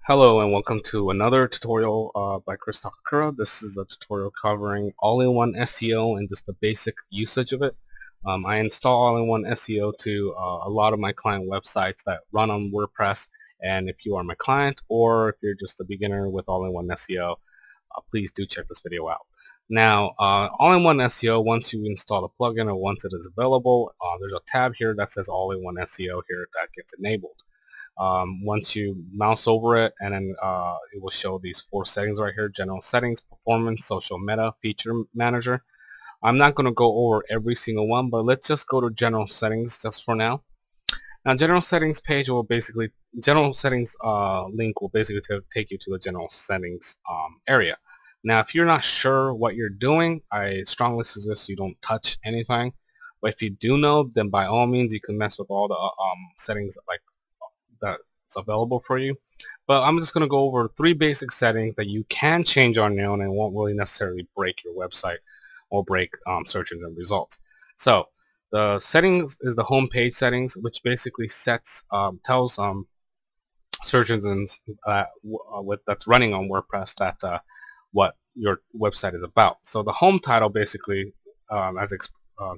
Hello and welcome to another tutorial by Chris Takakura. This is a tutorial covering all-in-one SEO and just the basic usage of it. I install all-in-one SEO to a lot of my client websites that run on WordPress, and if you are my client or if you're just a beginner with all-in-one SEO, please do check this video out. Now, all-in-one SEO, once you install the plugin or once it is available, there's a tab here that says all-in-one SEO here that gets enabled. Once you mouse over it, and then it will show these 4 settings right here: general settings, performance, social meta, feature manager. I'm not going to go over every single one, but let's just go to general settings just for now. Now, general settings page will basically, general settings link will basically take you to the general settings area. Now, if you're not sure what you're doing, I strongly suggest you don't touch anything. But if you do know, then by all means you can mess with all the settings like that's available for you. But I'm just going to go over 3 basic settings that you can change on your own and won't really necessarily break your website or break search engine results. So the settings is the home page settings, which basically sets tells search engines that's running on WordPress that what your website is about. So the home title basically, as it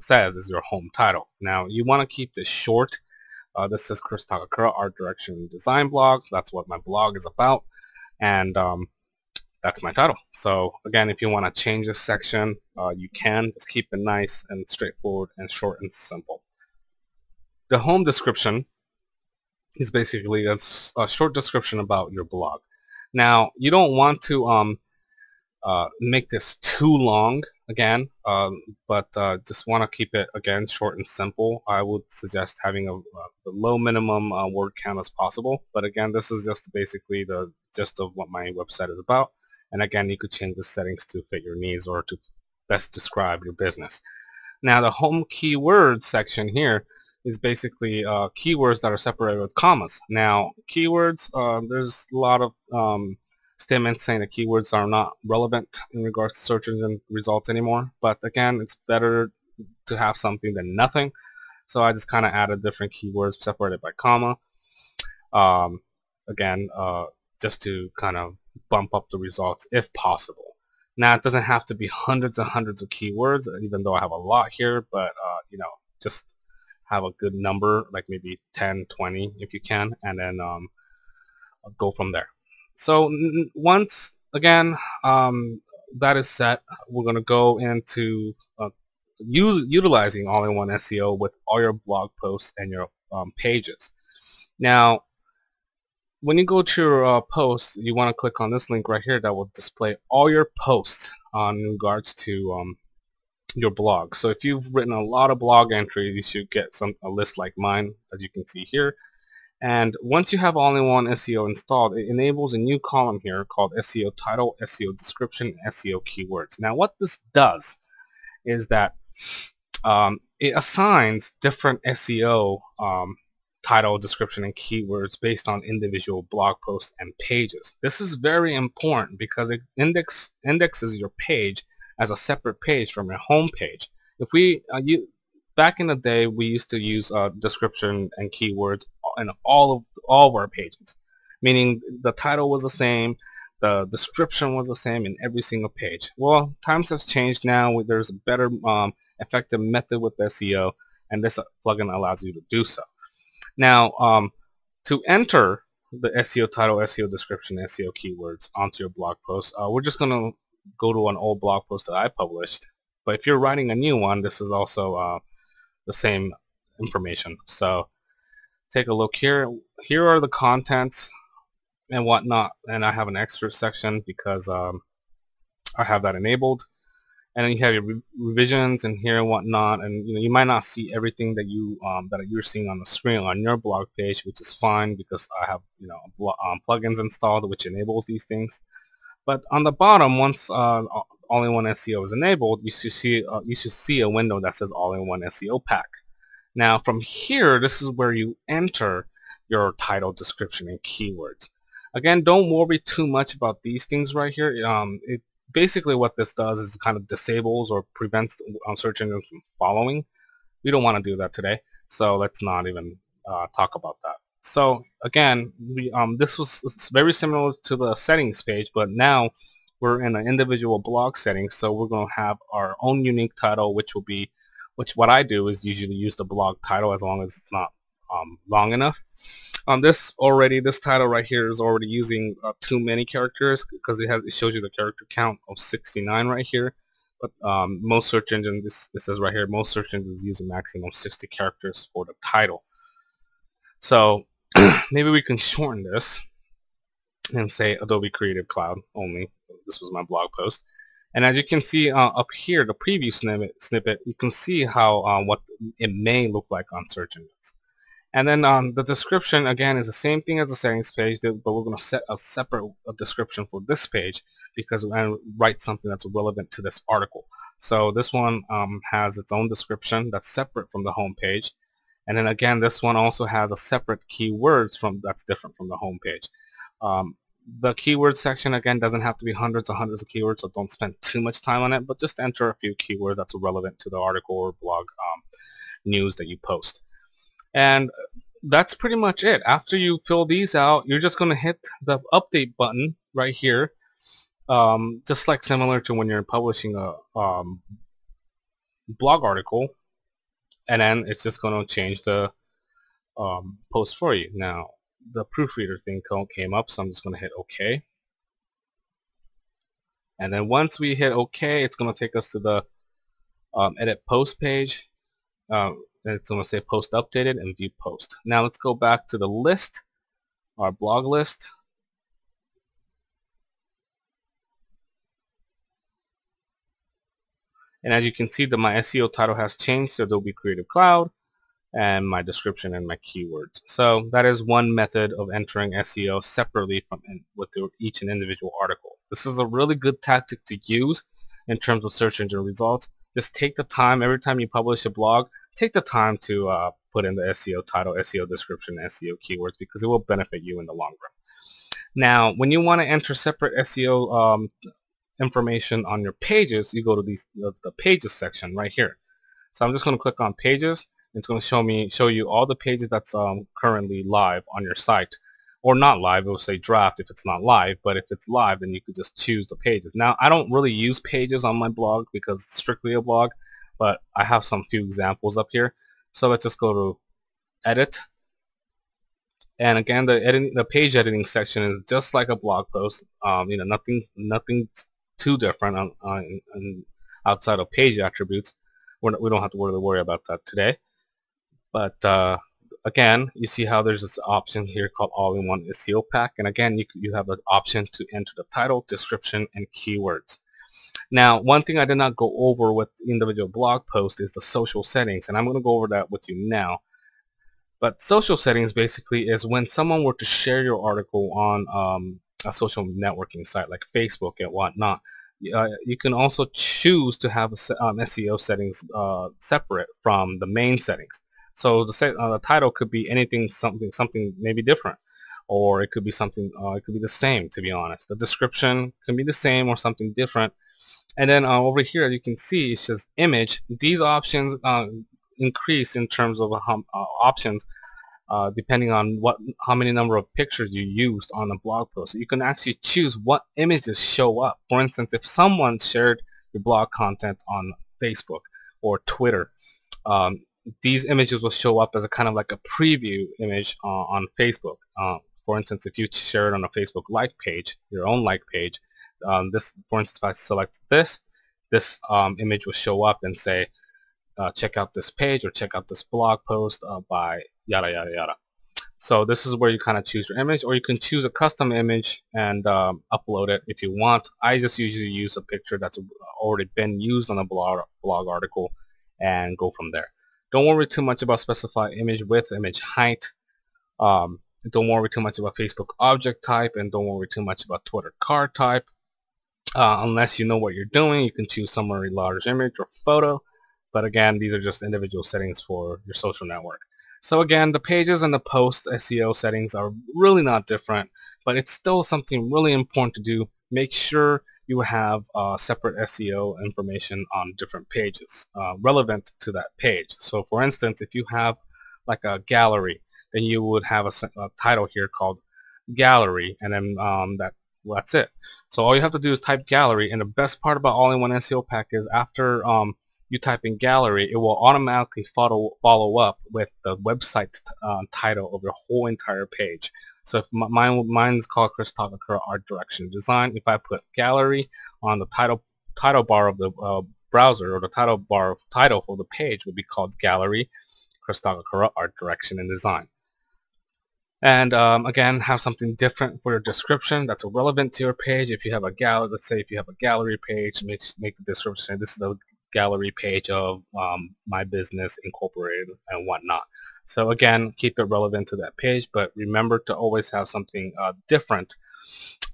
says, is your home title. Now you want to keep this short. This is Chris Takakura, Art Direction and Design blog. That's what my blog is about, and that's my title. So again, if you want to change this section, you can. Just keep it nice and straightforward and short and simple. The home description is basically a short description about your blog. Now, you don't want to make this too long again, but just want to keep it again short and simple. I would suggest having the low minimum word count as possible, but again, this is just basically the gist of what my website is about. And again, you could change the settings to fit your needs or to best describe your business. Now, the home keywords section here is basically keywords that are separated with commas. Now, keywords, there's a lot of statements saying that keywords are not relevant in regards to search engine results anymore, but again, it's better to have something than nothing. So I just kind of added different keywords separated by comma, again, just to kind of bump up the results if possible. Now, it doesn't have to be hundreds and hundreds of keywords, even though I have a lot here, but you know, just have a good number, like maybe 10, 20 if you can, and then go from there. So once again that is set, we're going to go into utilizing all-in-one SEO with all your blog posts and your pages. Now, when you go to your post, you want to click on this link right here that will display all your posts in regards to your blog. So if you've written a lot of blog entries, you should get a list like mine, as you can see here. And once you have all-in-one SEO installed, it enables a new column here called SEO title, SEO description, and SEO keywords. Now, what this does is that it assigns different SEO title, description, and keywords based on individual blog posts and pages. This is very important because it indexes your page as a separate page from your home page. If we back in the day, we used to use description and keywords in all of our pages, meaning the title was the same, the description was the same in every single page. Well, times have changed now. There's a better effective method with SEO, and this plugin allows you to do so. Now, to enter the SEO title, SEO description, SEO keywords onto your blog post, we're just going to go to an old blog post that I published. But if you're writing a new one, this is also the same information. So take a look here. Here are the contents and whatnot, and I have an extra section because I have that enabled. And then you have your revisions and here and whatnot, and you know, you might not see everything that you're seeing on the screen on your blog page, which is fine because I have, you know, plugins installed which enables these things. But on the bottom, once all-in-one SEO is enabled, you should see a window that says all-in-one SEO pack. Now, from here, this is where you enter your title, description, and keywords. Again, don't worry too much about these things right here. Basically what this does is kind of disables or prevents search engines from following. We don't want to do that today, so let's not even talk about that. So again, this was very similar to the settings page, but now we're in an individual blog setting. So we're going to have our own unique title, which what I do is usually use the blog title as long as it's not long enough. This title right here is already using too many characters because it shows you the character count of 69 right here. But most search engines, this says right here, most search engines use a maximum 60 characters for the title. So maybe we can shorten this and say Adobe Creative Cloud only. This was my blog post. And as you can see up here, the preview snippet, you can see how what it may look like on search engines. And then the description, again, is the same thing as the settings page, but we're going to set a separate description for this page because we're going to write something that's relevant to this article. So this one has its own description that's separate from the home page. And then again, this one also has a separate keywords that's different from the home page. The keyword section, again, doesn't have to be hundreds and hundreds of keywords, so don't spend too much time on it, but just enter a few keywords that's relevant to the article or blog news that you post. And that's pretty much it. After you fill these out, you're just going to hit the update button right here, just like similar to when you're publishing a blog article, and then it's just going to change the post for you. Now, the proofreader thing came up, so I'm just going to hit OK. And then once we hit OK, it's going to take us to the edit post page. It's going to say post updated and view post. Now let's go back to the list, our blog list. And as you can see, my SEO title has changed to Adobe Creative Cloud, and my description and my keywords. So that is one method of entering SEO separately from with each and individual article. This is a really good tactic to use in terms of search engine results. Just take the time every time you publish a blog. Take the time to put in the SEO title, SEO description, SEO keywords, because it will benefit you in the long run. Now, when you want to enter separate SEO information on your pages, you go to the pages section right here. So I'm just going to click on pages. It's going to show you all the pages that's currently live on your site, or not live. It will say draft if it's not live, but if it's live, then you could just choose the pages. Now, I don't really use pages on my blog because it's strictly a blog, but I have some few examples up here. So let's just go to edit, and again, the page editing section is just like a blog post. Nothing too different outside of page attributes. We don't have to really worry about that today. But again, you see how there's this option here called All-in-One SEO Pack, and again, you have the option to enter the title, description, and keywords. Now, one thing I did not go over with individual blog posts is the social settings, and I'm going to go over that with you now. But social settings basically is when someone were to share your article on a social networking site like Facebook and whatnot, you can also choose to have SEO settings separate from the main settings. So the title could be anything, something maybe different, or it could be something. It could be the same. To be honest, the description can be the same or something different. And then over here, you can see it says image. These options increase in terms of options depending on how many number of pictures you used on a blog post. So you can actually choose what images show up. For instance, if someone shared your blog content on Facebook or Twitter, these images will show up as a kind of like a preview image on Facebook. For instance, if you share it on a Facebook like page, your own like page, for instance, if I select this image will show up and say, check out this page or check out this blog post by yada yada yada. So this is where you kind of choose your image, or you can choose a custom image and upload it if you want. I just usually use a picture that's already been used on a blog article and go from there. Don't worry too much about specify image width, image height. Don't worry too much about Facebook object type, and don't worry too much about Twitter card type. Unless you know what you're doing, you can choose summary large image or photo. But again, these are just individual settings for your social network. So again, the pages and the post SEO settings are really not different, but it's still something really important to do. Make sure you have separate SEO information on different pages relevant to that page. So for instance, if you have like a gallery, then you would have a title here called gallery, and then that's it. So all you have to do is type gallery, and the best part about All-in-One SEO Pack is after you type in gallery, it will automatically follow up with the website title of your whole entire page. So if mine's called Chris Takakura Art Direction Design, if I put gallery on the title bar of the browser, or the title bar of title for the page would be called gallery Chris Takakura Art Direction and Design. And again, have something different for your description that's relevant to your page. If you have a gallery, let's say if you have a gallery page, make the description, this is the gallery page of my business incorporated and whatnot. So again, keep it relevant to that page, but remember to always have something different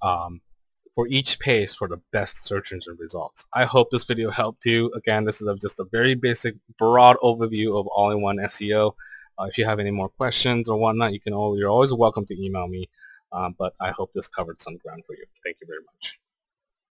for each page for the best search engine results. I hope this video helped you. Again, this is just a very basic, broad overview of All-in-One SEO. If you have any more questions or whatnot, you're always welcome to email me. But I hope this covered some ground for you. Thank you very much.